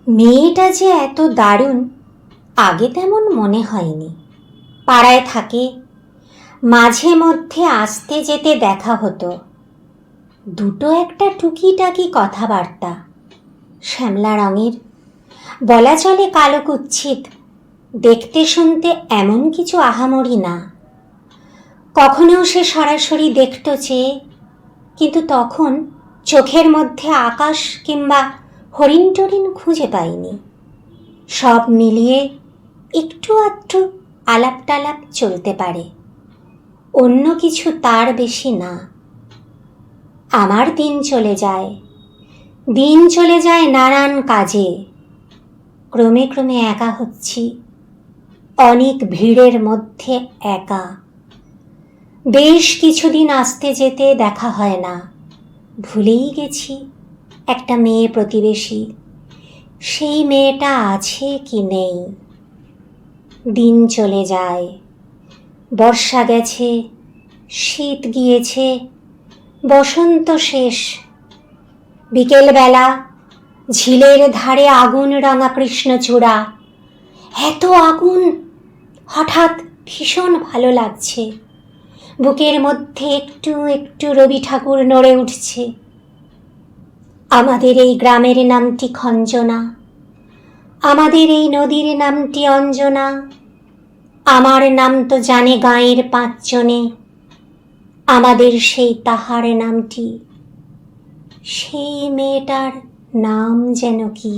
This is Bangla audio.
মেয়েটা যে এত দারুণ আগে তেমন মনে হয়নি। পাড়ায় থাকে, মাঝে মধ্যে আসতে যেতে দেখা হতো। দুটো একটা টুকিটাকি কথাবার্তা, শ্যামলা রঙের, বলা চলে কালো কুৎসিত, দেখতে শুনতে এমন কিছু আহামরি না। কখনো সে সরাসরি দেখত চেয়ে, কিন্তু তখন চোখের মধ্যে আকাশ কিংবা হরিণ টরিণ খুঁজে পাইনি। সব মিলিয়ে একটু আধটু আলাপ টালাপ চলতে পারে, অন্য কিছু তার বেশি না। আমার দিন চলে যায় নানান কাজে। ক্রমে ক্রমে একা হচ্ছি, অনেক ভিড়ের মধ্যে একা। বেশ কিছুদিন আসতে যেতে দেখা হয় না, ভুলেই গেছি একটা মেয়ে প্রতিবেশী, সেই মেয়েটা আছে কি নেই। দিন চলে যায়, বর্ষা গেছে, শীত গিয়েছে, বসন্ত শেষ। বিকেলবেলা ঝিলের ধারে আগুন রাঙা কৃষ্ণচূড়া, এত আগুন, হঠাৎ ভীষণ ভালো লাগছে। বুকের মধ্যে একটু একটু রবি ঠাকুর নড়ে উঠছে। আমাদের এই গ্রামের নামটি খঞ্জনা, আমাদের এই নদীর নামটি অঞ্জনা। আমার নাম তো জানে গাঁয়ের 5 জনে, আমাদের সেই তাহার নামটি, সেই মেয়েটার নাম যেন কি।